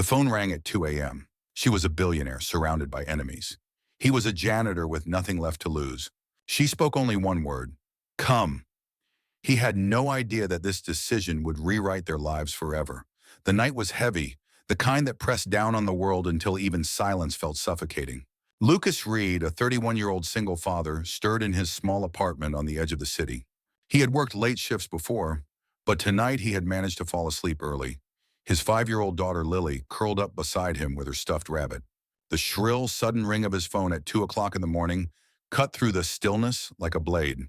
phone rang at 2 a.m. She was a billionaire surrounded by enemies. He was a janitor with nothing left to lose. She spoke only one word: come. He had no idea that this decision would rewrite their lives forever. The night was heavy, the kind that pressed down on the world until even silence felt suffocating. Lucas Reed, a 31-year-old single father, stirred in his small apartment on the edge of the city. He had worked late shifts before, but tonight he had managed to fall asleep early. His 5-year-old daughter Lily curled up beside him with her stuffed rabbit. The shrill, sudden ring of his phone at 2 o'clock in the morning cut through the stillness like a blade.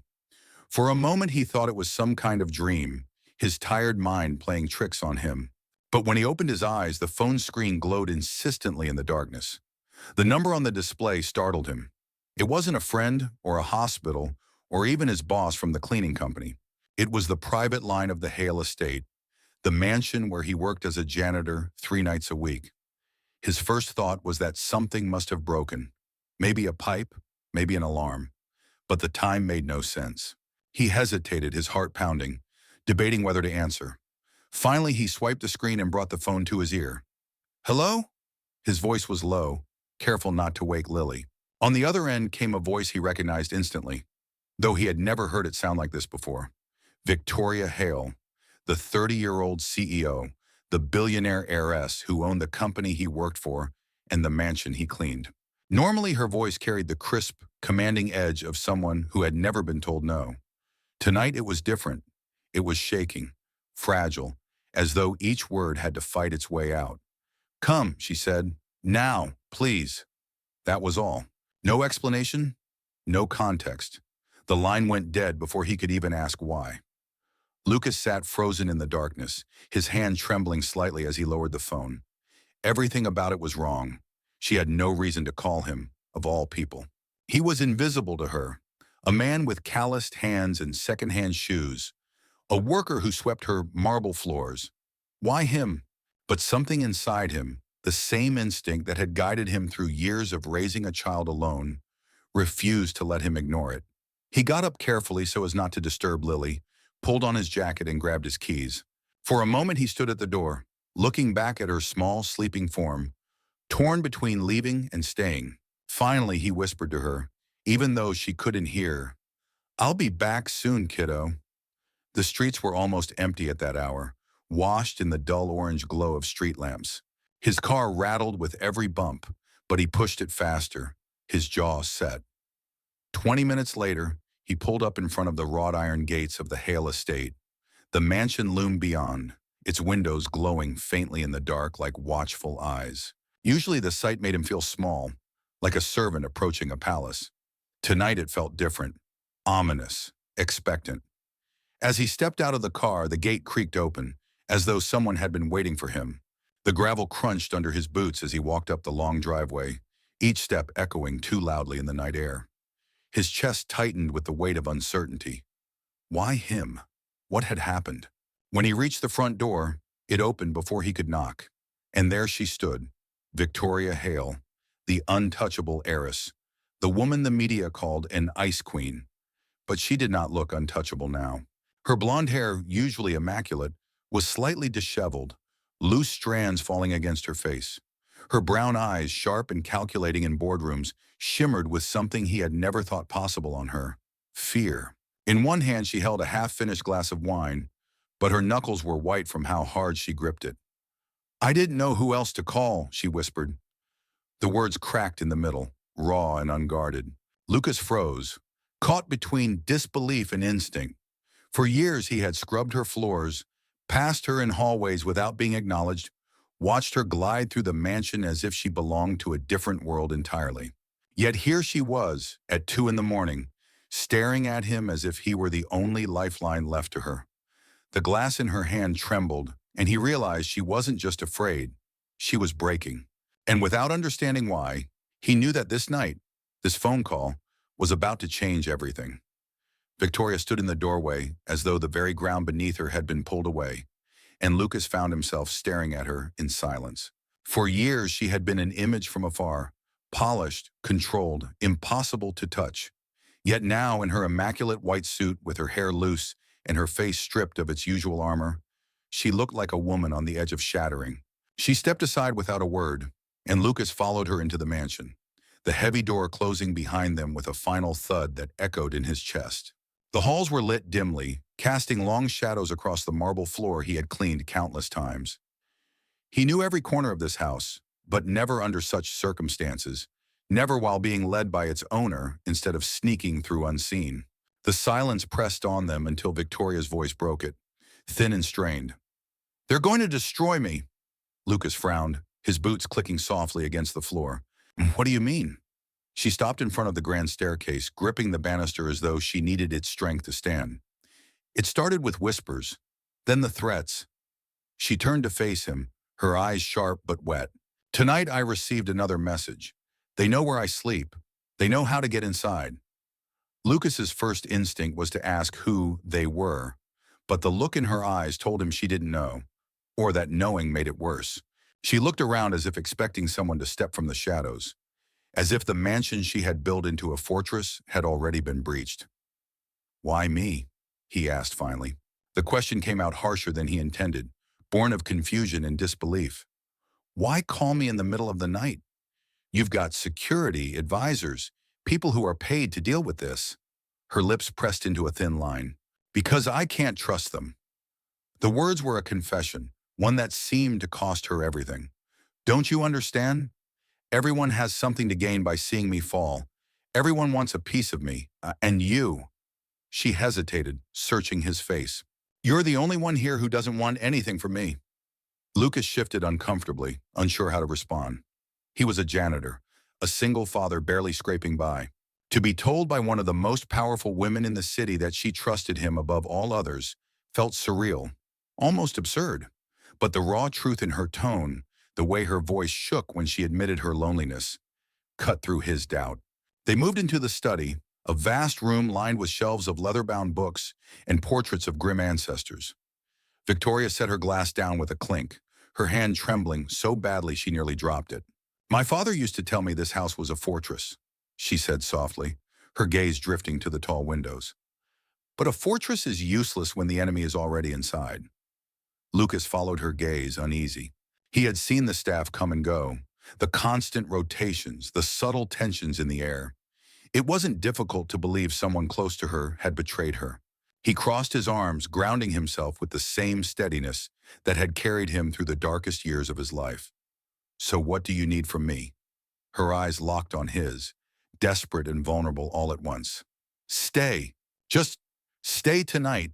For a moment he thought it was some kind of dream, his tired mind playing tricks on him. But when he opened his eyes, the phone screen glowed insistently in the darkness. The number on the display startled him. It wasn't a friend or a hospital or even his boss from the cleaning company. It was the private line of the Hale estate, the mansion where he worked as a janitor 3 nights a week. His first thought was that something must have broken. Maybe a pipe, maybe an alarm. But the time made no sense. He hesitated, his heart pounding, debating whether to answer. Finally, he swiped the screen and brought the phone to his ear. "Hello?" His voice was low, careful not to wake Lily. On the other end came a voice he recognized instantly, though he had never heard it sound like this before. Victoria Hale, the 30-year-old CEO, the billionaire heiress who owned the company he worked for and the mansion he cleaned. Normally, her voice carried the crisp, commanding edge of someone who had never been told no. Tonight, it was different. It was shaking, fragile, as though each word had to fight its way out. "Come," she said. "Now, please." That was all. No explanation, no context. The line went dead before he could even ask why. Lucas sat frozen in the darkness, his hand trembling slightly as he lowered the phone. Everything about it was wrong. She had no reason to call him, of all people. He was invisible to her, a man with calloused hands and second-hand shoes, a worker who swept her marble floors. Why him? But something inside him, the same instinct that had guided him through years of raising a child alone, refused to let him ignore it. He got up carefully so as not to disturb Lily, pulled on his jacket and grabbed his keys. For a moment he stood at the door, looking back at her small, sleeping form, torn between leaving and staying. Finally, he whispered to her, even though she couldn't hear, "I'll be back soon, kiddo." The streets were almost empty at that hour, washed in the dull orange glow of street lamps. His car rattled with every bump, but he pushed it faster, his jaw set. 20 minutes later, he pulled up in front of the wrought iron gates of the Hale estate. The mansion loomed beyond, its windows glowing faintly in the dark like watchful eyes. Usually the sight made him feel small, like a servant approaching a palace. Tonight it felt different, ominous, expectant. As he stepped out of the car, the gate creaked open, as though someone had been waiting for him. The gravel crunched under his boots as he walked up the long driveway, each step echoing too loudly in the night air. His chest tightened with the weight of uncertainty. Why him? What had happened? When he reached the front door, it opened before he could knock. And there she stood, Victoria Hale, the untouchable heiress, the woman the media called an ice queen. But she did not look untouchable now. Her blonde hair, usually immaculate, was slightly disheveled, loose strands falling against her face. Her brown eyes, sharp and calculating in boardrooms, shimmered with something he had never thought possible on her: fear. In one hand she held a half-finished glass of wine, but her knuckles were white from how hard she gripped it. "I didn't know who else to call," she whispered. The words cracked in the middle, raw and unguarded. Lucas froze, caught between disbelief and instinct. For years he had scrubbed her floors, passed her in hallways without being acknowledged, watched her glide through the mansion as if she belonged to a different world entirely. Yet here she was, at 2 in the morning, staring at him as if he were the only lifeline left to her. The glass in her hand trembled, and he realized she wasn't just afraid, she was breaking. And without understanding why, he knew that this night, this phone call, was about to change everything. Victoria stood in the doorway as though the very ground beneath her had been pulled away, and Lucas found himself staring at her in silence. For years she had been an image from afar, polished, controlled, impossible to touch. Yet now, in her immaculate white suit with her hair loose and her face stripped of its usual armor, she looked like a woman on the edge of shattering. She stepped aside without a word, and Lucas followed her into the mansion, the heavy door closing behind them with a final thud that echoed in his chest. The halls were lit dimly, casting long shadows across the marble floor he had cleaned countless times. He knew every corner of this house, but never under such circumstances, never while being led by its owner instead of sneaking through unseen. The silence pressed on them until Victoria's voice broke it, thin and strained. "They're going to destroy me." Lucas frowned, his boots clicking softly against the floor. "What do you mean?" She stopped in front of the grand staircase, gripping the banister as though she needed its strength to stand. It started with whispers, then the threats. She turned to face him, her eyes sharp but wet. "Tonight I received another message. They know where I sleep. They know how to get inside." Lucas's first instinct was to ask who they were, but the look in her eyes told him she didn't know, or that knowing made it worse. She looked around as if expecting someone to step from the shadows, as if the mansion she had built into a fortress had already been breached. "Why me?" he asked finally. The question came out harsher than he intended, born of confusion and disbelief. "Why call me in the middle of the night? You've got security, advisors, people who are paid to deal with this." Her lips pressed into a thin line. "Because I can't trust them." The words were a confession, one that seemed to cost her everything. "Don't you understand? Everyone has something to gain by seeing me fall. Everyone wants a piece of me, and you." She hesitated, searching his face. "You're the only one here who doesn't want anything from me." Lucas shifted uncomfortably, unsure how to respond. He was a janitor, a single father barely scraping by. To be told by one of the most powerful women in the city that she trusted him above all others felt surreal, almost absurd. But the raw truth in her tone, the way her voice shook when she admitted her loneliness, cut through his doubt. They moved into the study, a vast room lined with shelves of leather-bound books and portraits of grim ancestors. Victoria set her glass down with a clink, her hand trembling so badly she nearly dropped it. "My father used to tell me this house was a fortress," she said softly, her gaze drifting to the tall windows. "But a fortress is useless when the enemy is already inside." Lucas followed her gaze, uneasy. He had seen the staff come and go, the constant rotations, the subtle tensions in the air. It wasn't difficult to believe someone close to her had betrayed her. He crossed his arms, grounding himself with the same steadiness that had carried him through the darkest years of his life. "So what do you need from me?" Her eyes locked on his, desperate and vulnerable all at once. "Stay. Just stay tonight."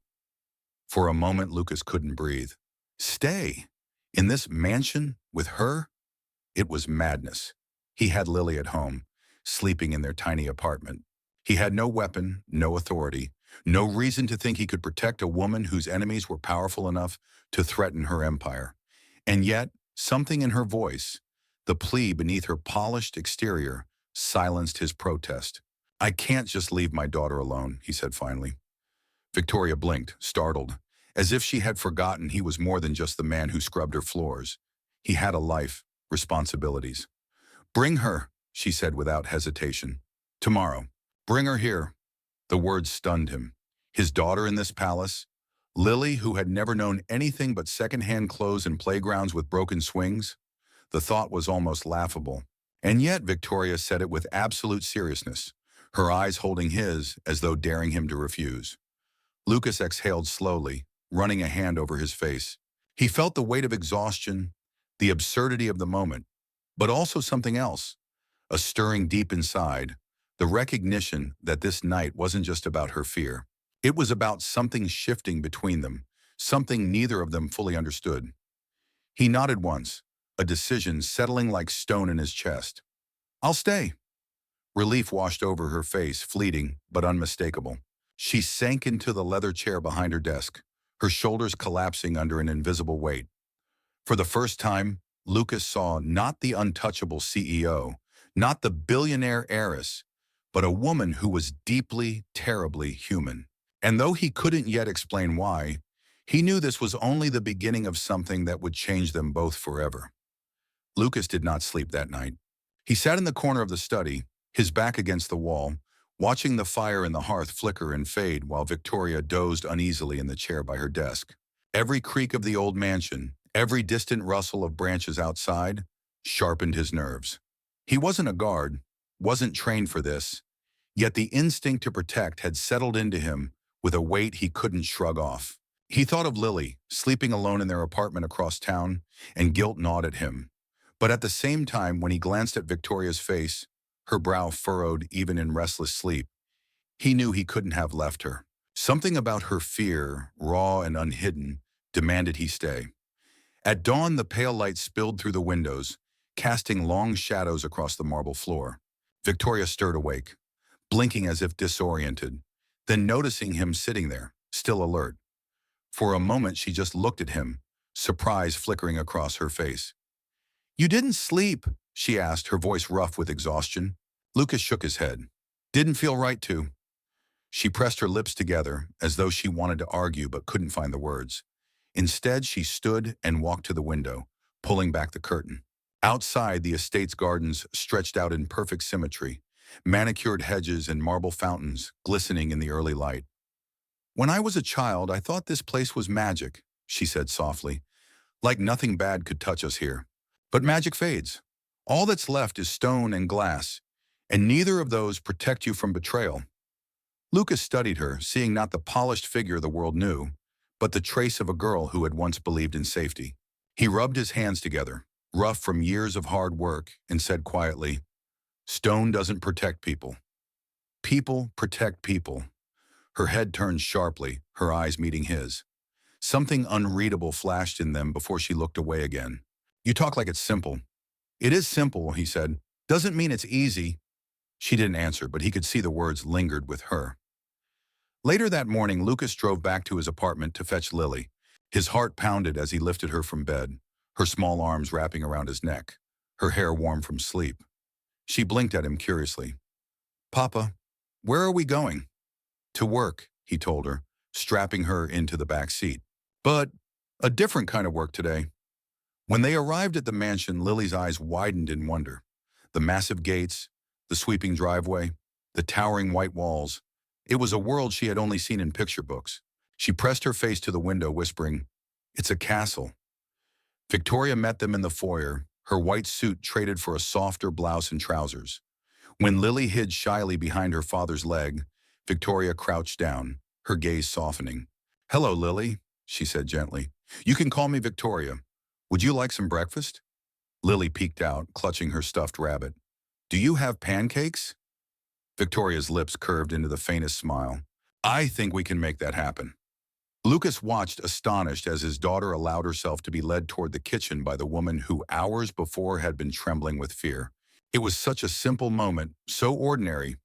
For a moment, Lucas couldn't breathe. Stay? In this mansion? With her? It was madness. He had Lily at home, sleeping in their tiny apartment. He had no weapon, no authority, no reason to think he could protect a woman whose enemies were powerful enough to threaten her empire. And yet, something in her voice, the plea beneath her polished exterior, silenced his protest. "I can't just leave my daughter alone," he said finally. Victoria blinked, startled, as if she had forgotten he was more than just the man who scrubbed her floors. He had a life, responsibilities. "Bring her," she said without hesitation. "Tomorrow. Bring her here." The words stunned him. His daughter in this palace? Lily, who had never known anything but second-hand clothes and playgrounds with broken swings? The thought was almost laughable. And yet Victoria said it with absolute seriousness, her eyes holding his as though daring him to refuse. Lucas exhaled slowly, running a hand over his face. He felt the weight of exhaustion, the absurdity of the moment, but also something else, a stirring deep inside, the recognition that this night wasn't just about her fear. It was about something shifting between them, something neither of them fully understood. He nodded once, a decision settling like stone in his chest. "I'll stay." Relief washed over her face, fleeting but unmistakable. She sank into the leather chair behind her desk, her shoulders collapsing under an invisible weight. For the first time, Lucas saw not the untouchable CEO, not the billionaire heiress, but a woman who was deeply, terribly human. And though he couldn't yet explain why, he knew this was only the beginning of something that would change them both forever. Lucas did not sleep that night. He sat in the corner of the study, his back against the wall, watching the fire in the hearth flicker and fade while Victoria dozed uneasily in the chair by her desk. Every creak of the old mansion, Every distant rustle of branches outside sharpened his nerves. He wasn't a guard, wasn't trained for this, yet the instinct to protect had settled into him with a weight he couldn't shrug off. He thought of Lily, sleeping alone in their apartment across town, and guilt gnawed at him. But at the same time, when he glanced at Victoria's face, her brow furrowed even in restless sleep, he knew he couldn't have left her. Something about her fear, raw and unhidden, demanded he stay. At dawn, the pale light spilled through the windows, casting long shadows across the marble floor. Victoria stirred awake, blinking as if disoriented, then noticing him sitting there, still alert. For a moment, she just looked at him, surprise flickering across her face. "You didn't sleep?" she asked, her voice rough with exhaustion. Lucas shook his head. "Didn't feel right to." She pressed her lips together, as though she wanted to argue but couldn't find the words. Instead, she stood and walked to the window, pulling back the curtain. Outside, the estate's gardens stretched out in perfect symmetry, manicured hedges and marble fountains glistening in the early light. "When I was a child, I thought this place was magic," she said softly, "like nothing bad could touch us here. But magic fades. All that's left is stone and glass, and neither of those protect you from betrayal." Lucas studied her, seeing not the polished figure the world knew, but the trace of a girl who had once believed in safety. He rubbed his hands together, rough from years of hard work, and said quietly, "Stone doesn't protect people. People protect people." Her head turned sharply, her eyes meeting his. Something unreadable flashed in them before she looked away again. "You talk like it's simple." "It is simple," he said. "Doesn't mean it's easy." She didn't answer, but he could see the words lingered with her. Later that morning, Lucas drove back to his apartment to fetch Lily. His heart pounded as he lifted her from bed, her small arms wrapping around his neck, her hair warm from sleep. She blinked at him curiously. "Papa, where are we going?" "To work," he told her, strapping her into the back seat. "But a different kind of work today." When they arrived at the mansion, Lily's eyes widened in wonder. The massive gates, the sweeping driveway, the towering white walls. It was a world she had only seen in picture books. She pressed her face to the window, whispering, "It's a castle." Victoria met them in the foyer, her white suit traded for a softer blouse and trousers. When Lily hid shyly behind her father's leg, Victoria crouched down, her gaze softening. "Hello, Lily," she said gently. "You can call me Victoria. Would you like some breakfast?" Lily peeked out, clutching her stuffed rabbit. "Do you have pancakes?" Victoria's lips curved into the faintest smile. "I think we can make that happen." Lucas watched astonished as his daughter allowed herself to be led toward the kitchen by the woman who hours before had been trembling with fear. It was such a simple moment, so ordinary,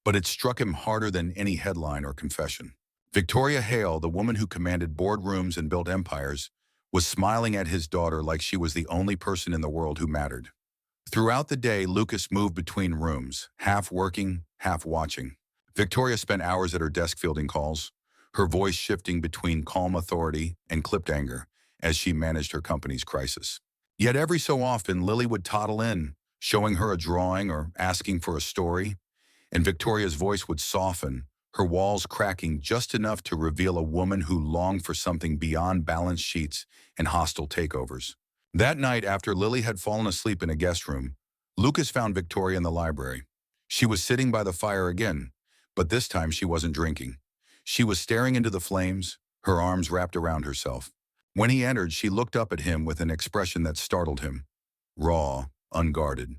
but it struck him harder than any headline or confession. Victoria Hale, the woman who commanded boardrooms and built empires, was smiling at his daughter like she was the only person in the world who mattered. Throughout the day, Lucas moved between rooms, half working, half watching. Victoria spent hours at her desk fielding calls, her voice shifting between calm authority and clipped anger as she managed her company's crisis. Yet every so often, Lily would toddle in, showing her a drawing or asking for a story, and Victoria's voice would soften, her walls cracking just enough to reveal a woman who longed for something beyond balance sheets and hostile takeovers. That night, after Lily had fallen asleep in a guest room, Lucas found Victoria in the library. She was sitting by the fire again, but this time she wasn't drinking. She was staring into the flames, her arms wrapped around herself. When he entered, she looked up at him with an expression that startled him, raw, unguarded.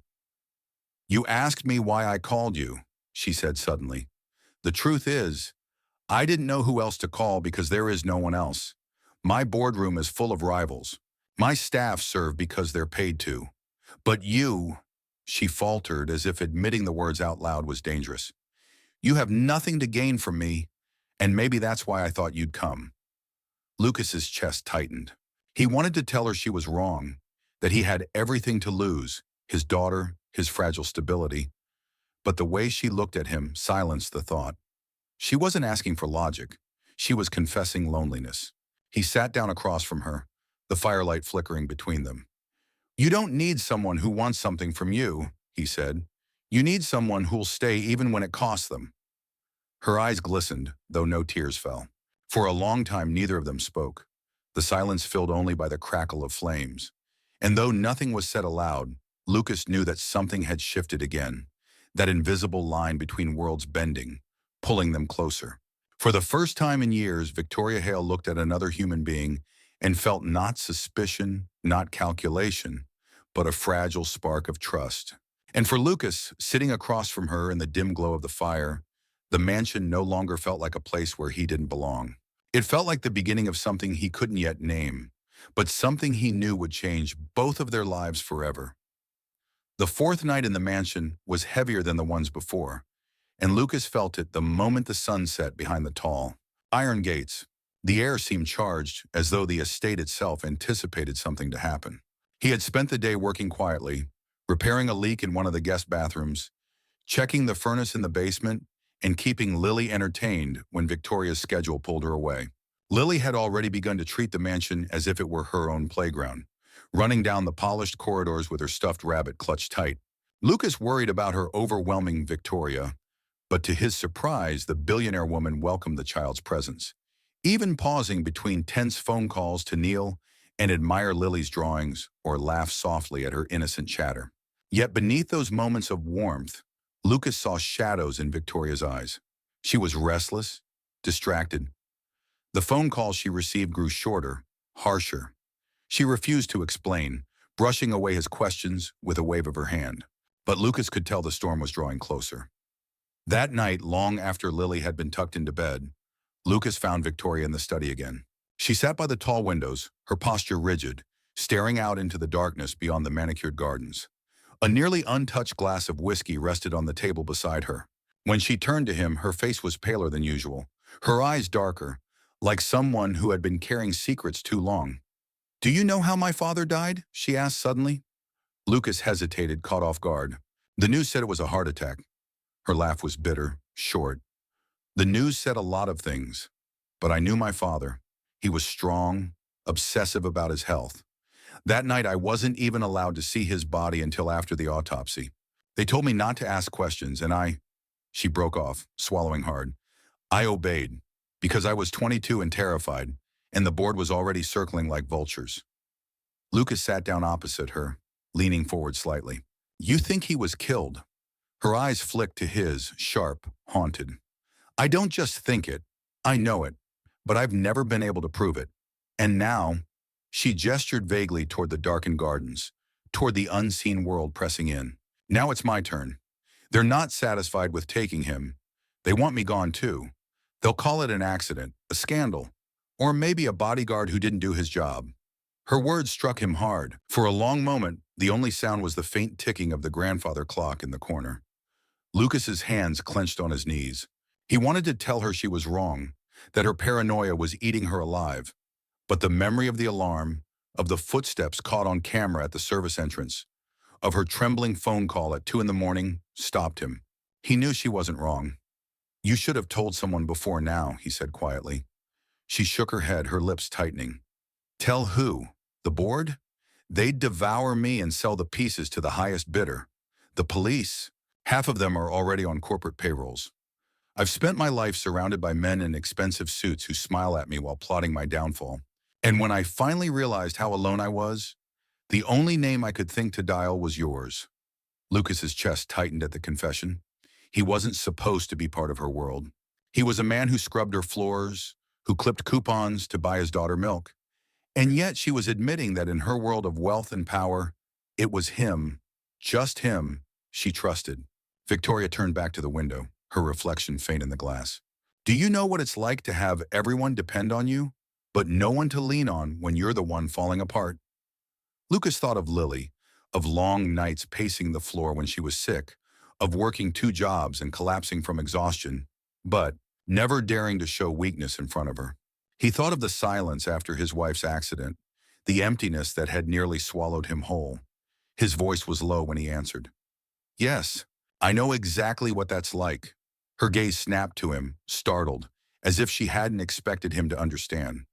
"You asked me why I called you," she said suddenly. "The truth is, I didn't know who else to call because there is no one else. My boardroom is full of rivals. My staff serve because they're paid to. But you," she faltered as if admitting the words out loud was dangerous, "you have nothing to gain from me, and maybe that's why I thought you'd come." Lucas's chest tightened. He wanted to tell her she was wrong, that he had everything to lose, his daughter, his fragile stability. But the way she looked at him silenced the thought. She wasn't asking for logic. She was confessing loneliness. He sat down across from her, the firelight flickering between them. "You don't need someone who wants something from you," he said. "You need someone who'll stay even when it costs them." Her eyes glistened, though no tears fell. For a long time, neither of them spoke. the silence filled only by the crackle of flames. And though nothing was said aloud, Lucas knew that something had shifted again, that invisible line between worlds bending, pulling them closer. For the first time in years, Victoria Hale looked at another human being and felt not suspicion, not calculation, but a fragile spark of trust. And for Lucas, sitting across from her in the dim glow of the fire, the mansion no longer felt like a place where he didn't belong. It felt like the beginning of something he couldn't yet name, but something he knew would change both of their lives forever. The fourth night in the mansion was heavier than the ones before, and Lucas felt it the moment the sun set behind the tall iron gates. The air seemed charged, as though the estate itself anticipated something to happen. He had spent the day working quietly, repairing a leak in one of the guest bathrooms, checking the furnace in the basement, and keeping Lily entertained when Victoria's schedule pulled her away. Lily had already begun to treat the mansion as if it were her own playground, running down the polished corridors with her stuffed rabbit clutched tight. Lucas worried about her overwhelming Victoria, but to his surprise, the billionaire woman welcomed the child's presence, even pausing between tense phone calls to kneel and admire Lily's drawings or laugh softly at her innocent chatter. Yet beneath those moments of warmth, Lucas saw shadows in Victoria's eyes. She was restless, distracted. The phone calls she received grew shorter, harsher. She refused to explain, brushing away his questions with a wave of her hand. But Lucas could tell the storm was drawing closer. That night, long after Lily had been tucked into bed, Lucas found Victoria in the study again. She sat by the tall windows, her posture rigid, staring out into the darkness beyond the manicured gardens. A nearly untouched glass of whiskey rested on the table beside her. When she turned to him, her face was paler than usual, her eyes darker, like someone who had been carrying secrets too long. "Do you know how my father died?" she asked suddenly. Lucas hesitated, caught off guard. "The news said it was a heart attack." Her laugh was bitter, short. "The news said a lot of things, but I knew my father. He was strong, obsessive about his health. That night, I wasn't even allowed to see his body until after the autopsy. They told me not to ask questions, and She broke off, swallowing hard. I obeyed, because I was 22 and terrified, and the board was already circling like vultures." Lucas sat down opposite her, leaning forward slightly. "You think he was killed?" Her eyes flicked to his, sharp, haunted. "I don't just think it. I know it. But I've never been able to prove it. And now," she gestured vaguely toward the darkened gardens, toward the unseen world pressing in. "Now it's my turn. They're not satisfied with taking him. They want me gone too. They'll call it an accident, a scandal, or maybe a bodyguard who didn't do his job." Her words struck him hard. For a long moment, the only sound was the faint ticking of the grandfather clock in the corner. Lucas's hands clenched on his knees. He wanted to tell her she was wrong, that her paranoia was eating her alive. But the memory of the alarm, of the footsteps caught on camera at the service entrance, of her trembling phone call at 2 in the morning, stopped him. He knew she wasn't wrong. "You should have told someone before now," he said quietly. She shook her head, her lips tightening. "Tell who? The board? They'd devour me and sell the pieces to the highest bidder. The police? Half of them are already on corporate payrolls. I've spent my life surrounded by men in expensive suits who smile at me while plotting my downfall. And when I finally realized how alone I was, the only name I could think to dial was yours." Lucas's chest tightened at the confession. He wasn't supposed to be part of her world. He was a man who scrubbed her floors, who clipped coupons to buy his daughter milk. And yet she was admitting that in her world of wealth and power, it was him, just him, she trusted. Victoria turned back to the window, her reflection faint in the glass. "Do you know what it's like to have everyone depend on you, but no one to lean on when you're the one falling apart?" Lucas thought of Lily, of long nights pacing the floor when she was sick, of working 2 jobs and collapsing from exhaustion, but never daring to show weakness in front of her. He thought of the silence after his wife's accident, the emptiness that had nearly swallowed him whole. His voice was low when he answered. "Yes, I know exactly what that's like." Her gaze snapped to him, startled, as if she hadn't expected him to understand.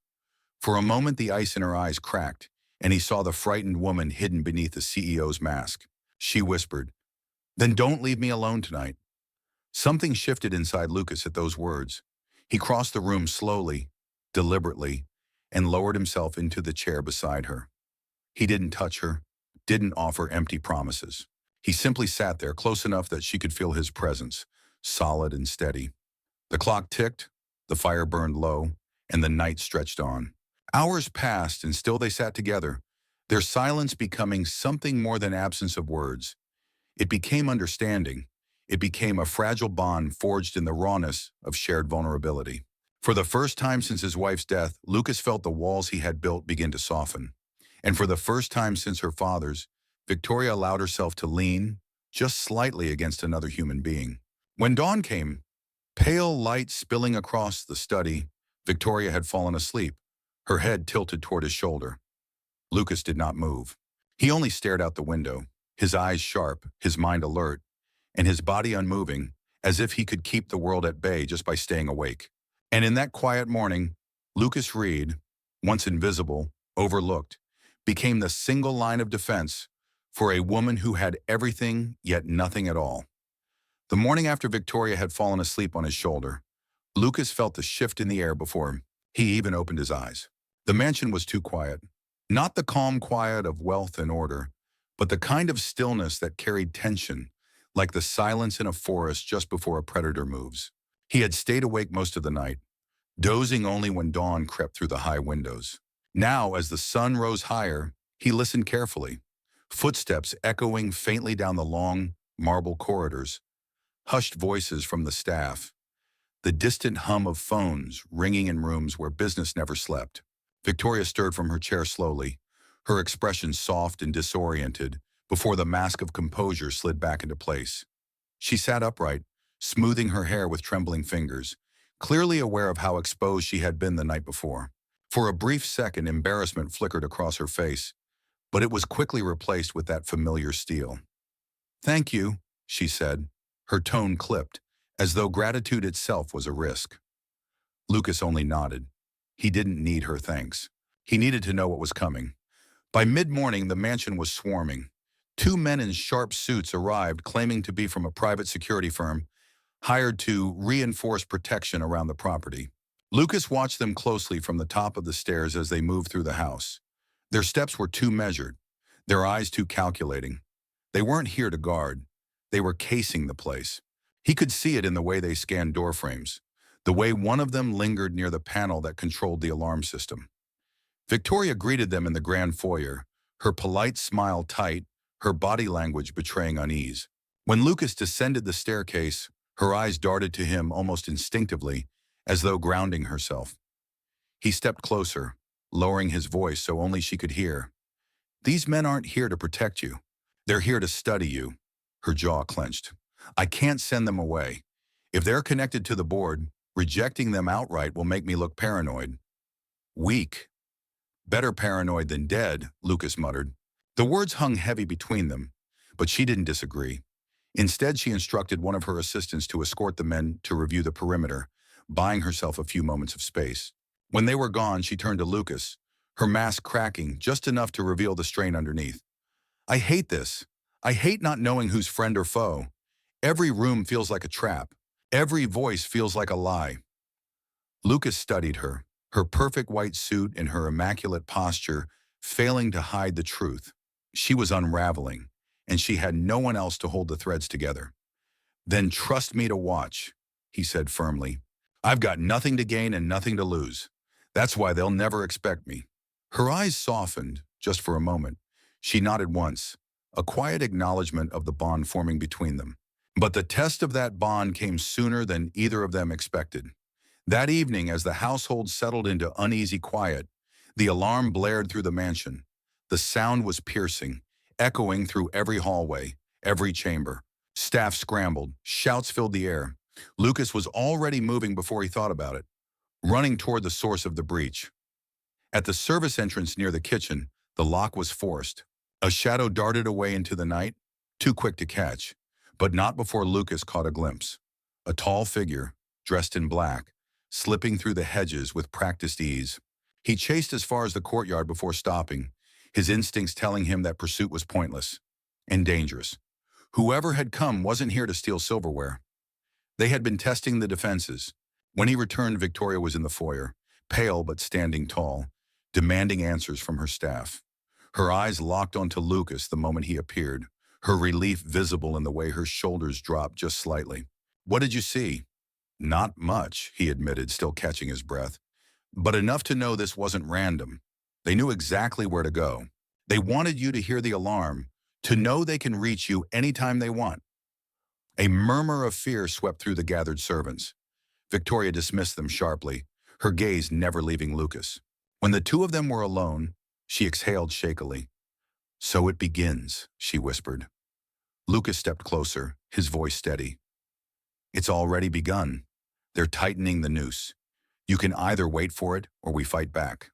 For a moment the ice in her eyes cracked, and he saw the frightened woman hidden beneath the CEO's mask. She whispered, "Then don't leave me alone tonight." Something shifted inside Lucas at those words. He crossed the room slowly, deliberately, and lowered himself into the chair beside her. He didn't touch her, didn't offer empty promises. He simply sat there close enough that she could feel his presence, solid and steady. The clock ticked, the fire burned low, and the night stretched on. Hours passed, and still they sat together, their silence becoming something more than absence of words. It became understanding. It became a fragile bond forged in the rawness of shared vulnerability. For the first time since his wife's death, Lucas felt the walls he had built begin to soften. And for the first time since her father's, Victoria allowed herself to lean, just slightly, against another human being. When dawn came, pale light spilling across the study, Victoria had fallen asleep, her head tilted toward his shoulder. Lucas did not move. He only stared out the window, his eyes sharp, his mind alert, and his body unmoving, as if he could keep the world at bay just by staying awake. And in that quiet morning, Lucas Reed, once invisible, overlooked, became the single line of defense for a woman who had everything yet nothing at all. The morning after Victoria had fallen asleep on his shoulder, Lucas felt the shift in the air before him. He even opened his eyes. The mansion was too quiet. Not the calm quiet of wealth and order, but the kind of stillness that carried tension, like the silence in a forest just before a predator moves. He had stayed awake most of the night, dozing only when dawn crept through the high windows. Now, as the sun rose higher, he listened carefully, footsteps echoing faintly down the long, marble corridors, hushed voices from the staff, the distant hum of phones ringing in rooms where business never slept. Victoria stirred from her chair slowly, her expression soft and disoriented, before the mask of composure slid back into place. She sat upright, smoothing her hair with trembling fingers, clearly aware of how exposed she had been the night before. For a brief second, embarrassment flickered across her face, but it was quickly replaced with that familiar steel. "Thank you," she said, her tone clipped, as though gratitude itself was a risk. Lucas only nodded. He didn't need her thanks. He needed to know what was coming. By mid-morning, the mansion was swarming. Two men in sharp suits arrived, claiming to be from a private security firm, hired to reinforce protection around the property. Lucas watched them closely from the top of the stairs as they moved through the house. Their steps were too measured, their eyes too calculating. They weren't here to guard. They were casing the place. He could see it in the way they scanned doorframes, the way one of them lingered near the panel that controlled the alarm system. Victoria greeted them in the grand foyer, her polite smile tight, her body language betraying unease. When Lucas descended the staircase, her eyes darted to him almost instinctively, as though grounding herself. He stepped closer, lowering his voice so only she could hear. "These men aren't here to protect you. They're here to study you." Her jaw clenched. "I can't send them away. If they're connected to the board, rejecting them outright will make me look paranoid." "Weak. Better paranoid than dead," Lucas muttered. The words hung heavy between them, but she didn't disagree. Instead, she instructed one of her assistants to escort the men to review the perimeter, buying herself a few moments of space. When they were gone, she turned to Lucas, her mask cracking just enough to reveal the strain underneath. "I hate this. I hate not knowing who's friend or foe. Every room feels like a trap. Every voice feels like a lie." Lucas studied her, her perfect white suit and her immaculate posture failing to hide the truth. She was unraveling, and she had no one else to hold the threads together. "Then trust me to watch," he said firmly. "I've got nothing to gain and nothing to lose. That's why they'll never expect me." Her eyes softened, just for a moment. She nodded once, a quiet acknowledgement of the bond forming between them. But the test of that bond came sooner than either of them expected. That evening, as the household settled into uneasy quiet, the alarm blared through the mansion. The sound was piercing, echoing through every hallway, every chamber. Staff scrambled, shouts filled the air. Lucas was already moving before he thought about it, running toward the source of the breach. At the service entrance near the kitchen, the lock was forced. A shadow darted away into the night, too quick to catch, but not before Lucas caught a glimpse. A tall figure, dressed in black, slipping through the hedges with practiced ease. He chased as far as the courtyard before stopping, his instincts telling him that pursuit was pointless and dangerous. Whoever had come wasn't here to steal silverware. They had been testing the defenses. When he returned, Victoria was in the foyer, pale but standing tall, demanding answers from her staff. Her eyes locked onto Lucas the moment he appeared, her relief visible in the way her shoulders dropped just slightly. "What did you see?" "Not much," he admitted, still catching his breath. "But enough to know this wasn't random. They knew exactly where to go. They wanted you to hear the alarm, to know they can reach you anytime they want." A murmur of fear swept through the gathered servants. Victoria dismissed them sharply, her gaze never leaving Lucas. When the two of them were alone, she exhaled shakily. "So it begins," she whispered. Lucas stepped closer, his voice steady. "It's already begun. They're tightening the noose. You can either wait for it or we fight back."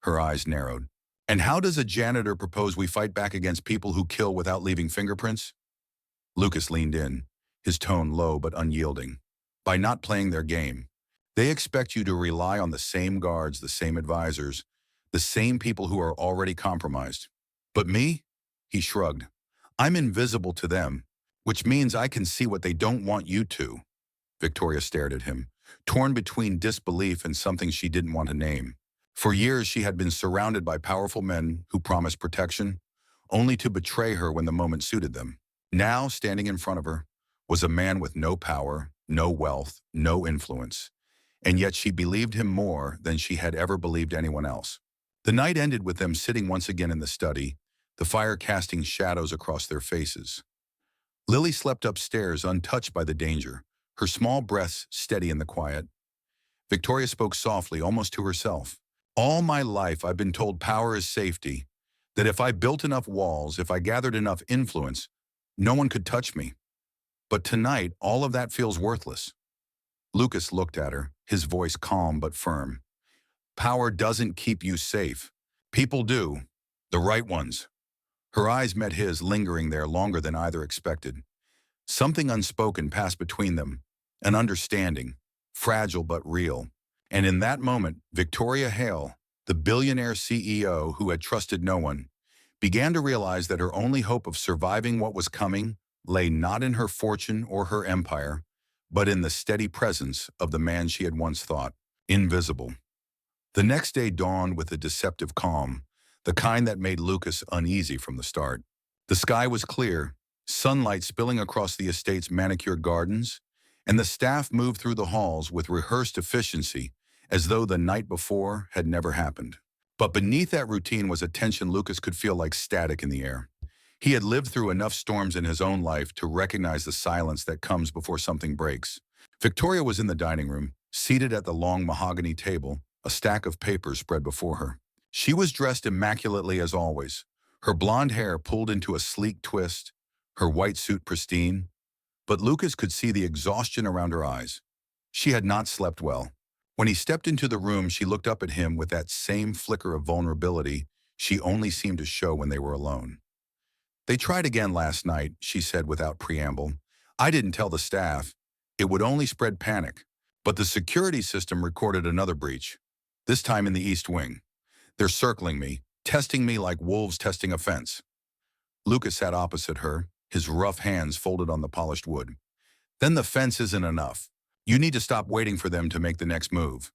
Her eyes narrowed. "And how does a janitor propose we fight back against people who kill without leaving fingerprints?" Lucas leaned in, his tone low but unyielding. "By not playing their game. They expect you to rely on the same guards, the same advisors, the same people who are already compromised. But me?" He shrugged. "I'm invisible to them, which means I can see what they don't want you to." Victoria stared at him, torn between disbelief and something she didn't want to name. For years she had been surrounded by powerful men who promised protection, only to betray her when the moment suited them. Now, standing in front of her, was a man with no power, no wealth, no influence. And yet she believed him more than she had ever believed anyone else. The night ended with them sitting once again in the study, the fire casting shadows across their faces. Lily slept upstairs untouched by the danger, her small breaths steady in the quiet. Victoria spoke softly, almost to herself. "All my life I've been told power is safety, that if I built enough walls, if I gathered enough influence, no one could touch me. But tonight, all of that feels worthless." Lucas looked at her, his voice calm but firm. "Power doesn't keep you safe. People do. The right ones." Her eyes met his, lingering there longer than either expected. Something unspoken passed between them, an understanding, fragile but real. And in that moment, Victoria Hale, the billionaire CEO who had trusted no one, began to realize that her only hope of surviving what was coming lay not in her fortune or her empire, but in the steady presence of the man she had once thought invisible. The next day dawned with a deceptive calm, the kind that made Lucas uneasy from the start. The sky was clear, sunlight spilling across the estate's manicured gardens, and the staff moved through the halls with rehearsed efficiency, as though the night before had never happened. But beneath that routine was a tension Lucas could feel like static in the air. He had lived through enough storms in his own life to recognize the silence that comes before something breaks. Victoria was in the dining room, seated at the long mahogany table, a stack of papers spread before her. She was dressed immaculately as always, her blonde hair pulled into a sleek twist, her white suit pristine. But Lucas could see the exhaustion around her eyes. She had not slept well. When he stepped into the room, she looked up at him with that same flicker of vulnerability she only seemed to show when they were alone. "They tried again last night," she said without preamble. "I didn't tell the staff. It would only spread panic. But the security system recorded another breach, this time in the East Wing. They're circling me, testing me like wolves testing a fence." Lucas sat opposite her, his rough hands folded on the polished wood. "Then the fence isn't enough. You need to stop waiting for them to make the next move."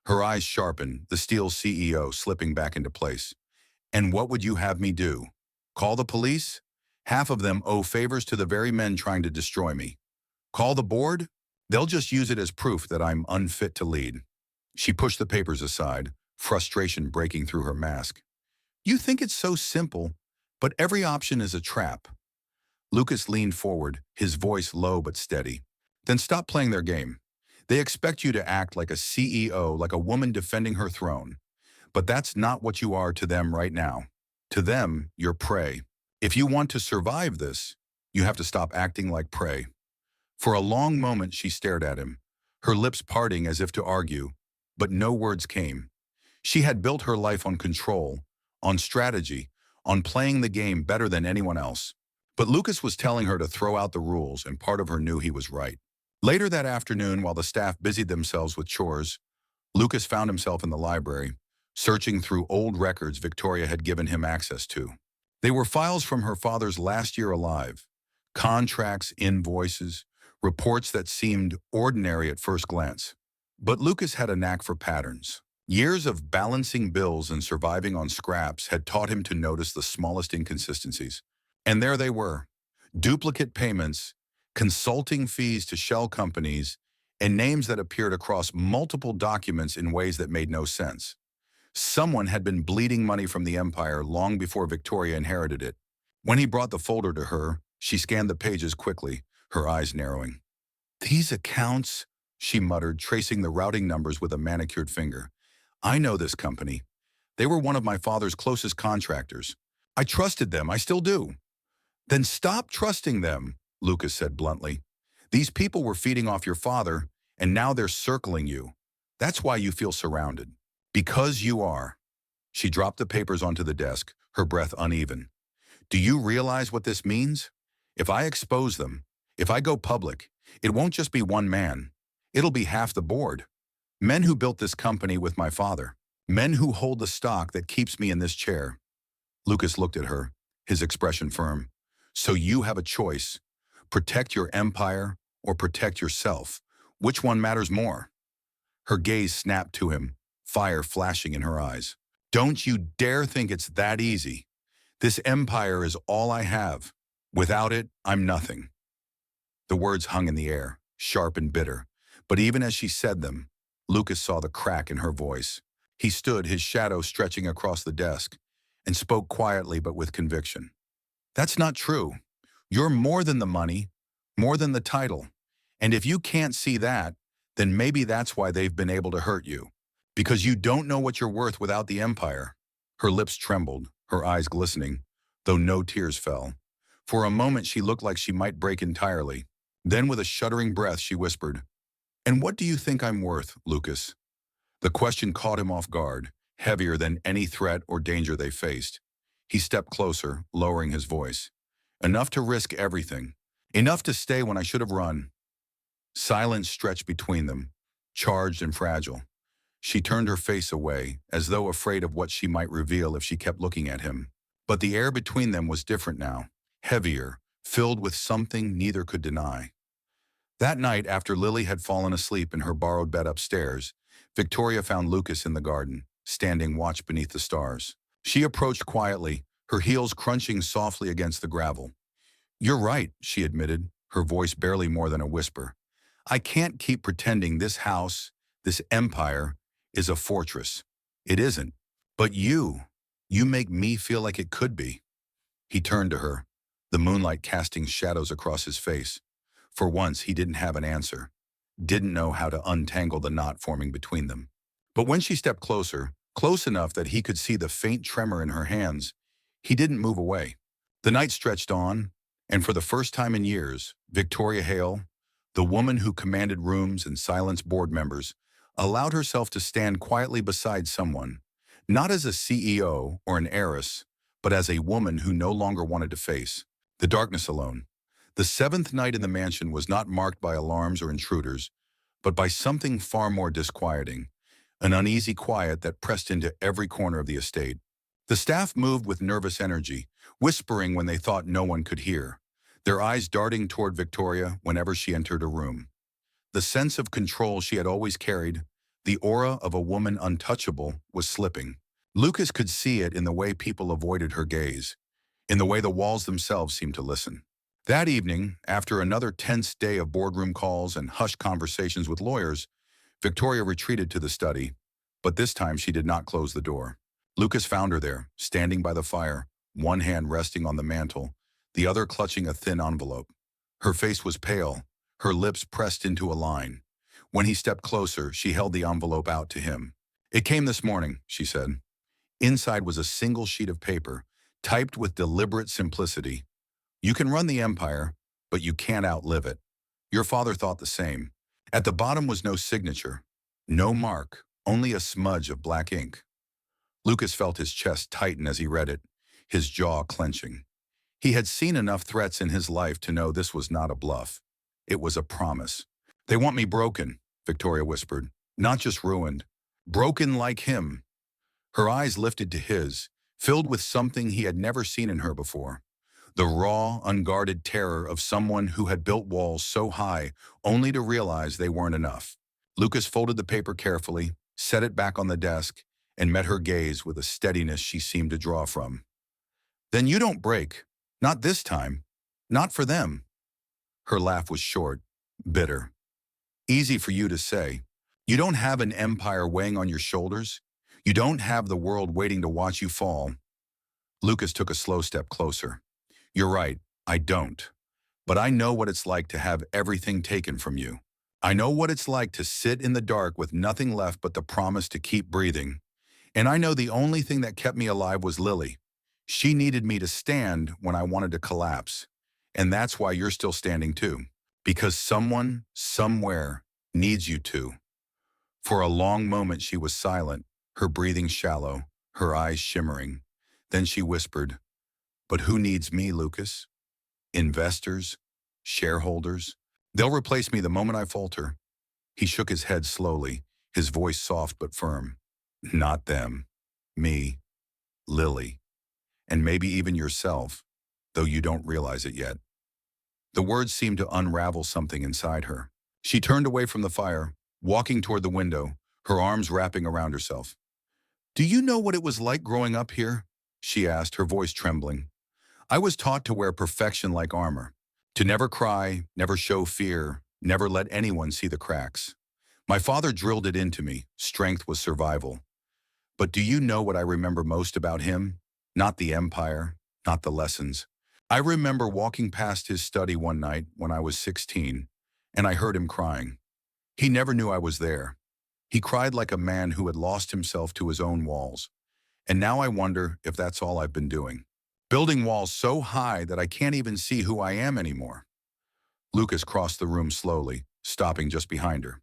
Her eyes sharpened, the steel CEO slipping back into place. "And what would you have me do? Call the police? Half of them owe favors to the very men trying to destroy me. Call the board? They'll just use it as proof that I'm unfit to lead." She pushed the papers aside, frustration breaking through her mask. "You think it's so simple, but every option is a trap." Lucas leaned forward, his voice low but steady. "Then stop playing their game. They expect you to act like a CEO, like a woman defending her throne. But that's not what you are to them right now. To them, you're prey. If you want to survive this, you have to stop acting like prey." For a long moment she stared at him, her lips parting as if to argue, but no words came. She had built her life on control, on strategy, on playing the game better than anyone else. But Lucas was telling her to throw out the rules, and part of her knew he was right. Later that afternoon, while the staff busied themselves with chores, Lucas found himself in the library, searching through old records Victoria had given him access to. They were files from her father's last year alive, contracts, invoices, reports that seemed ordinary at first glance. But Lucas had a knack for patterns. Years of balancing bills and surviving on scraps had taught him to notice the smallest inconsistencies. And there they were, duplicate payments, consulting fees to shell companies, and names that appeared across multiple documents in ways that made no sense. Someone had been bleeding money from the empire long before Victoria inherited it. When he brought the folder to her, she scanned the pages quickly, her eyes narrowing. "These accounts," she muttered, tracing the routing numbers with a manicured finger. "I know this company. They were one of my father's closest contractors. I trusted them, I still do." "Then stop trusting them," Lucas said bluntly. "These people were feeding off your father, and now they're circling you. That's why you feel surrounded. Because you are." She dropped the papers onto the desk, her breath uneven. "Do you realize what this means? If I expose them, if I go public, it won't just be one man. It'll be half the board. Men who built this company with my father. Men who hold the stock that keeps me in this chair." Lucas looked at her, his expression firm. "So you have a choice. Protect your empire or protect yourself. Which one matters more?" Her gaze snapped to him, fire flashing in her eyes. "Don't you dare think it's that easy. This empire is all I have. Without it, I'm nothing." The words hung in the air, sharp and bitter. But even as she said them, Lucas saw the crack in her voice. He stood, his shadow stretching across the desk, and spoke quietly but with conviction. "That's not true. You're more than the money, more than the title. And if you can't see that, then maybe that's why they've been able to hurt you. Because you don't know what you're worth without the empire." Her lips trembled, her eyes glistening, though no tears fell. For a moment she looked like she might break entirely. Then with a shuddering breath she whispered, "And what do you think I'm worth, Lucas?" The question caught him off guard, heavier than any threat or danger they faced. He stepped closer, lowering his voice. "Enough to risk everything. Enough to stay when I should have run." Silence stretched between them, charged and fragile. She turned her face away, as though afraid of what she might reveal if she kept looking at him. But the air between them was different now, heavier, filled with something neither could deny. That night, after Lily had fallen asleep in her borrowed bed upstairs, Victoria found Lucas in the garden, standing watch beneath the stars. She approached quietly, her heels crunching softly against the gravel. "You're right," she admitted, her voice barely more than a whisper. "I can't keep pretending this house, this empire, is a fortress. It isn't. But you make me feel like it could be." He turned to her, the moonlight casting shadows across his face. For once, he didn't have an answer, didn't know how to untangle the knot forming between them. But when she stepped closer, close enough that he could see the faint tremor in her hands, he didn't move away. The night stretched on, and for the first time in years, Victoria Hale, the woman who commanded rooms and silenced board members, allowed herself to stand quietly beside someone, not as a CEO or an heiress, but as a woman who no longer wanted to face the darkness alone. The seventh night in the mansion was not marked by alarms or intruders, but by something far more disquieting, an uneasy quiet that pressed into every corner of the estate. The staff moved with nervous energy, whispering when they thought no one could hear, their eyes darting toward Victoria whenever she entered a room. The sense of control she had always carried, the aura of a woman untouchable, was slipping. Lucas could see it in the way people avoided her gaze, in the way the walls themselves seemed to listen. That evening, after another tense day of boardroom calls and hushed conversations with lawyers, Victoria retreated to the study, but this time she did not close the door. Lucas found her there, standing by the fire, one hand resting on the mantel, the other clutching a thin envelope. Her face was pale, her lips pressed into a line. When he stepped closer, she held the envelope out to him. "It came this morning," she said. Inside was a single sheet of paper, typed with deliberate simplicity. "You can run the empire, but you can't outlive it. Your father thought the same." At the bottom was no signature, no mark, only a smudge of black ink. Lucas felt his chest tighten as he read it, his jaw clenching. He had seen enough threats in his life to know this was not a bluff. It was a promise. "They want me broken," Victoria whispered. "Not just ruined. Broken like him." Her eyes lifted to his, filled with something he had never seen in her before. The raw, unguarded terror of someone who had built walls so high only to realize they weren't enough. Lucas folded the paper carefully, set it back on the desk, and met her gaze with a steadiness she seemed to draw from. Then you don't break. Not this time. Not for them. Her laugh was short, bitter. Easy for you to say. You don't have an empire weighing on your shoulders. You don't have the world waiting to watch you fall. Lucas took a slow step closer. You're right, I don't. But I know what it's like to have everything taken from you. I know what it's like to sit in the dark with nothing left but the promise to keep breathing. And I know the only thing that kept me alive was Lily. She needed me to stand when I wanted to collapse. And that's why you're still standing too. Because someone, somewhere, needs you to. For a long moment she was silent, her breathing shallow, her eyes shimmering. Then she whispered, "But who needs me, Lucas? Investors? Shareholders? They'll replace me the moment I falter." He shook his head slowly, his voice soft but firm. "Not them. Me. Lily. And maybe even yourself, though you don't realize it yet." The words seemed to unravel something inside her. She turned away from the fire, walking toward the window, her arms wrapping around herself. "Do you know what it was like growing up here?" she asked, her voice trembling. "I was taught to wear perfection like armor, to never cry, never show fear, never let anyone see the cracks. My father drilled it into me, strength was survival. But do you know what I remember most about him? Not the empire, not the lessons. I remember walking past his study one night when I was 16, and I heard him crying. He never knew I was there. He cried like a man who had lost himself to his own walls. And now I wonder if that's all I've been doing. Building walls so high that I can't even see who I am anymore." Lucas crossed the room slowly, stopping just behind her.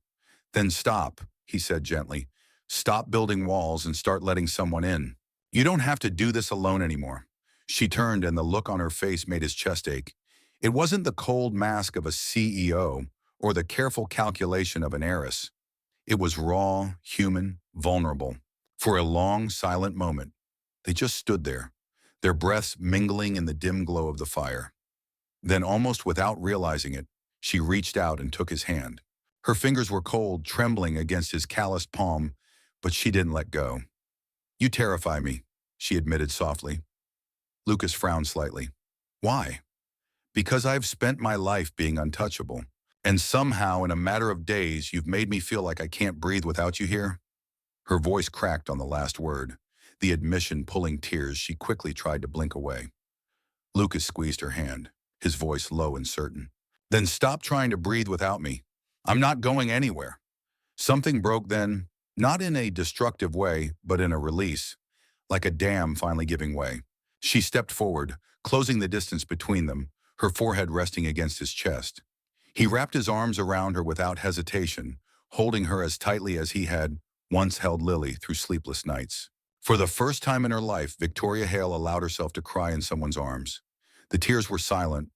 "Then stop," he said gently. "Stop building walls and start letting someone in. You don't have to do this alone anymore." She turned and the look on her face made his chest ache. It wasn't the cold mask of a CEO or the careful calculation of an heiress. It was raw, human, vulnerable. For a long, silent moment, they just stood there, their breaths mingling in the dim glow of the fire. Then, almost without realizing it, she reached out and took his hand. Her fingers were cold, trembling against his calloused palm, but she didn't let go. "You terrify me," she admitted softly. Lucas frowned slightly. "Why?" "Because I've spent my life being untouchable. And somehow, in a matter of days, you've made me feel like I can't breathe without you here." Her voice cracked on the last word, the admission pulling tears. She quickly tried to blink away. Lucas squeezed her hand, his voice low and certain. "Then stop trying to breathe without me. I'm not going anywhere." Something broke then, not in a destructive way, but in a release, like a dam finally giving way. She stepped forward, closing the distance between them, her forehead resting against his chest. He wrapped his arms around her without hesitation, holding her as tightly as he had once held Lily through sleepless nights. For the first time in her life, Victoria Hale allowed herself to cry in someone's arms. The tears were silent,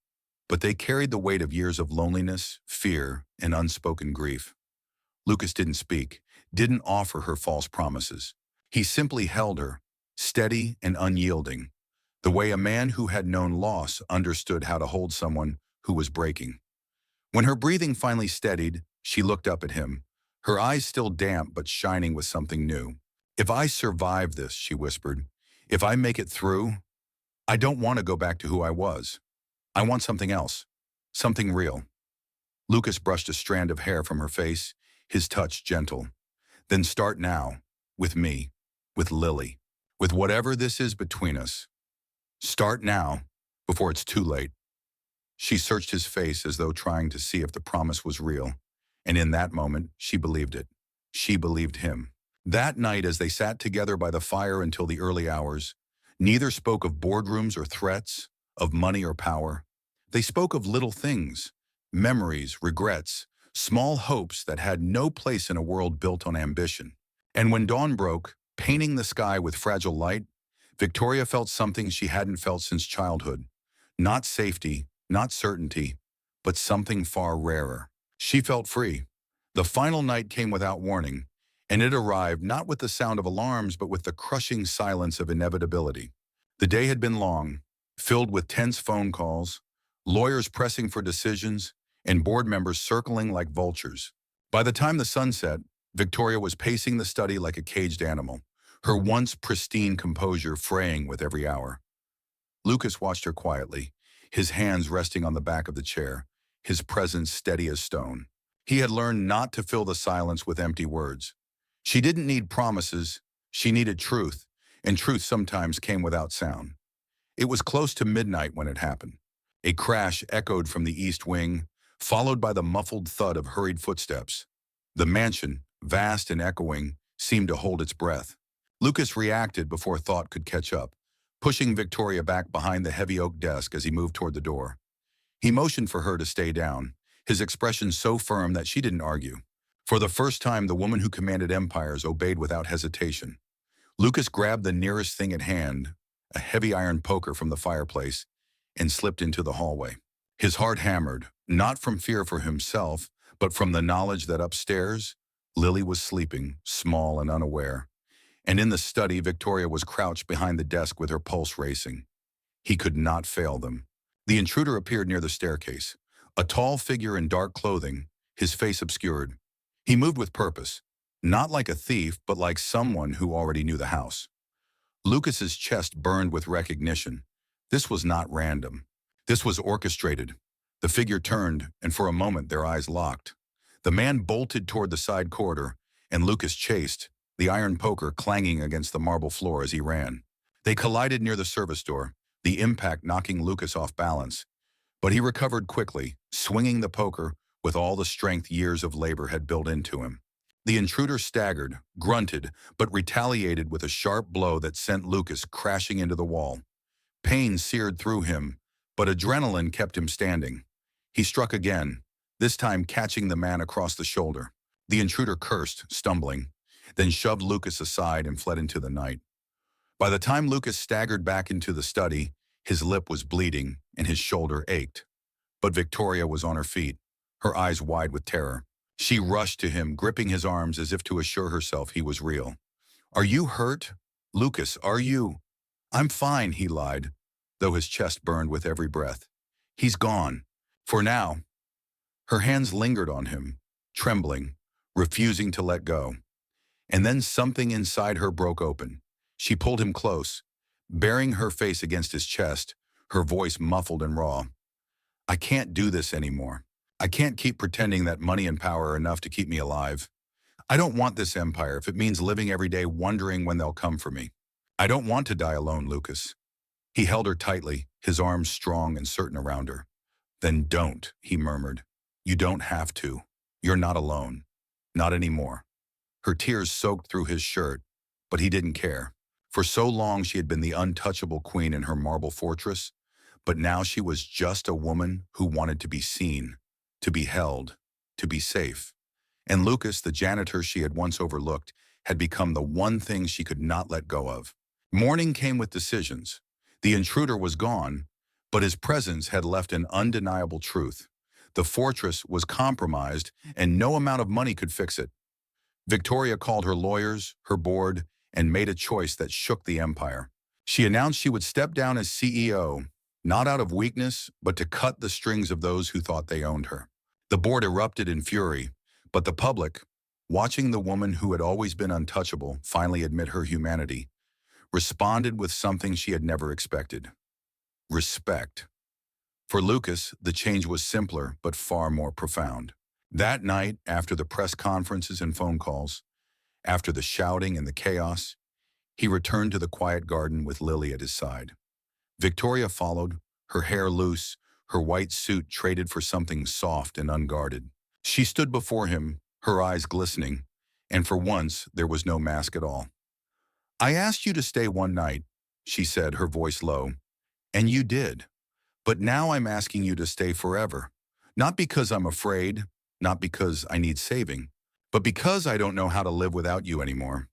but they carried the weight of years of loneliness, fear, and unspoken grief. Lucas didn't speak, didn't offer her false promises. He simply held her, steady and unyielding, the way a man who had known loss understood how to hold someone who was breaking. When her breathing finally steadied, she looked up at him, her eyes still damp but shining with something new. "If I survive this," she whispered, "if I make it through, I don't want to go back to who I was. I want something else, something real." Lucas brushed a strand of hair from her face, his touch gentle. "Then start now, with me, with Lily, with whatever this is between us. Start now, before it's too late." She searched his face as though trying to see if the promise was real, and in that moment, she believed it. She believed him. That night, as they sat together by the fire until the early hours, neither spoke of boardrooms or threats, of money or power. They spoke of little things, memories, regrets, small hopes that had no place in a world built on ambition. And when dawn broke, painting the sky with fragile light, Victoria felt something she hadn't felt since childhood. Not safety, not certainty, but something far rarer. She felt free. The final night came without warning, and it arrived not with the sound of alarms, but with the crushing silence of inevitability. The day had been long, filled with tense phone calls, lawyers pressing for decisions, and board members circling like vultures. By the time the sun set, Victoria was pacing the study like a caged animal, her once pristine composure fraying with every hour. Lucas watched her quietly, his hands resting on the back of the chair, his presence steady as stone. He had learned not to fill the silence with empty words. She didn't need promises, she needed truth, and truth sometimes came without sound. It was close to midnight when it happened. A crash echoed from the east wing, followed by the muffled thud of hurried footsteps. The mansion, vast and echoing, seemed to hold its breath. Lucas reacted before thought could catch up, pushing Victoria back behind the heavy oak desk as he moved toward the door. He motioned for her to stay down, his expression so firm that she didn't argue. For the first time, the woman who commanded empires obeyed without hesitation. Lucas grabbed the nearest thing at hand, a heavy iron poker from the fireplace, and slipped into the hallway. His heart hammered, not from fear for himself, but from the knowledge that upstairs, Lily was sleeping, small and unaware. And in the study, Victoria was crouched behind the desk with her pulse racing. He could not fail them. The intruder appeared near the staircase, a tall figure in dark clothing, his face obscured. He moved with purpose, not like a thief, but like someone who already knew the house. Lucas's chest burned with recognition. This was not random. This was orchestrated. The figure turned, and for a moment their eyes locked. The man bolted toward the side corridor, and Lucas chased, the iron poker clanging against the marble floor as he ran. They collided near the service door, the impact knocking Lucas off balance. But he recovered quickly, swinging the poker with all the strength years of labor had built into him. The intruder staggered, grunted, but retaliated with a sharp blow that sent Lucas crashing into the wall. Pain seared through him, but adrenaline kept him standing. He struck again, this time catching the man across the shoulder. The intruder cursed, stumbling, then shoved Lucas aside and fled into the night. By the time Lucas staggered back into the study, his lip was bleeding and his shoulder ached. But Victoria was on her feet, her eyes wide with terror. She rushed to him, gripping his arms as if to assure herself he was real. "Are you hurt? Lucas, are you?" "I'm fine," he lied, though his chest burned with every breath. "He's gone. For now." Her hands lingered on him, trembling, refusing to let go. And then something inside her broke open. She pulled him close, burying her face against his chest, her voice muffled and raw. "I can't do this anymore. I can't keep pretending that money and power are enough to keep me alive. I don't want this empire if it means living every day wondering when they'll come for me. I don't want to die alone, Lucas." He held her tightly, his arms strong and certain around her. "Then don't," he murmured. "You don't have to. You're not alone. Not anymore." Her tears soaked through his shirt, but he didn't care. For so long she had been the untouchable queen in her marble fortress, but now she was just a woman who wanted to be seen, to be held, to be safe. And Lucas, the janitor she had once overlooked, had become the one thing she could not let go of. Morning came with decisions. The intruder was gone, but his presence had left an undeniable truth. The fortress was compromised, and no amount of money could fix it. Victoria called her lawyers, her board, and made a choice that shook the empire. She announced she would step down as CEO, not out of weakness, but to cut the strings of those who thought they owned her. The board erupted in fury, but the public, watching the woman who had always been untouchable finally admit her humanity, responded with something she had never expected: respect. For Lucas, the change was simpler but far more profound. That night, after the press conferences and phone calls, after the shouting and the chaos, he returned to the quiet garden with Lily at his side. Victoria followed, her hair loose, her white suit traded for something soft and unguarded. She stood before him, her eyes glistening, and for once there was no mask at all. "I asked you to stay one night," she said, her voice low, "and you did. But now I'm asking you to stay forever. Not because I'm afraid, not because I need saving, but because I don't know how to live without you anymore."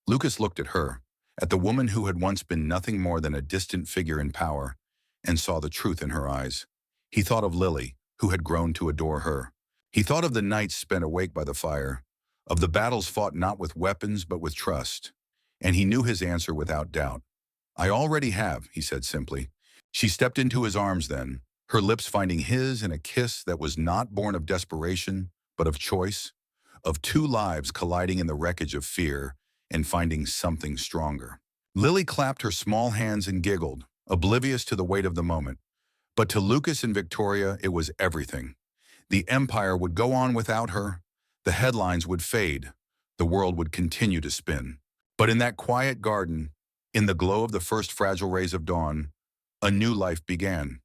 Lucas looked at her, at the woman who had once been nothing more than a distant figure in power, and saw the truth in her eyes. He thought of Lily, who had grown to adore her. He thought of the nights spent awake by the fire, of the battles fought not with weapons but with trust. And he knew his answer without doubt. "I already have," he said simply. She stepped into his arms then, her lips finding his in a kiss that was not born of desperation, but of choice. of two lives colliding in the wreckage of fear and finding something stronger. Lily clapped her small hands and giggled, oblivious to the weight of the moment. But to Lucas and Victoria, it was everything. The empire would go on without her. The headlines would fade. The world would continue to spin. But in that quiet garden, in the glow of the first fragile rays of dawn, a new life began.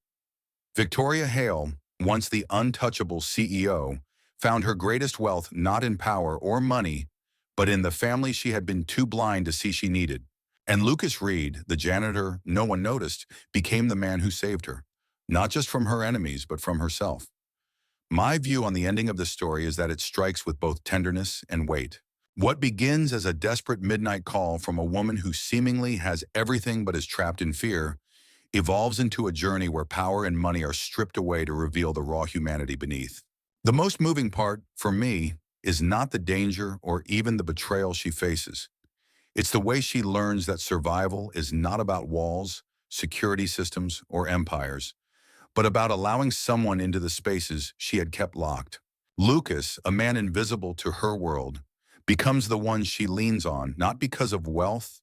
Victoria Hale, once the untouchable CEO, found her greatest wealth not in power or money, but in the family she had been too blind to see she needed. And Lucas Reed, the janitor no one noticed, became the man who saved her, not just from her enemies, but from herself. My view on the ending of the story is that it strikes with both tenderness and weight. What begins as a desperate midnight call from a woman who seemingly has everything but is trapped in fear evolves into a journey where power and money are stripped away to reveal the raw humanity beneath. The most moving part, for me, is not the danger or even the betrayal she faces. It's the way she learns that survival is not about walls, security systems, or empires, but about allowing someone into the spaces she had kept locked. Lucas, a man invisible to her world, becomes the one she leans on, not because of wealth,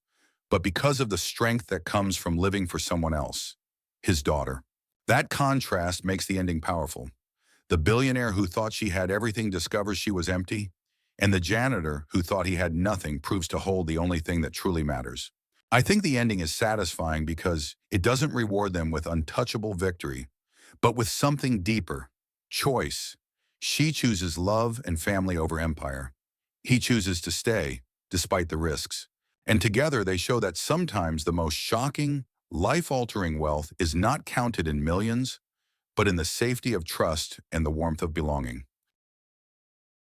but because of the strength that comes from living for someone else, his daughter. That contrast makes the ending powerful. The billionaire who thought she had everything discovers she was empty, and the janitor who thought he had nothing proves to hold the only thing that truly matters. I think the ending is satisfying because it doesn't reward them with untouchable victory, but with something deeper, choice. She chooses love and family over empire. He chooses to stay, despite the risks. And together they show that sometimes the most shocking, life-altering wealth is not counted in millions, but in the safety of trust and the warmth of belonging.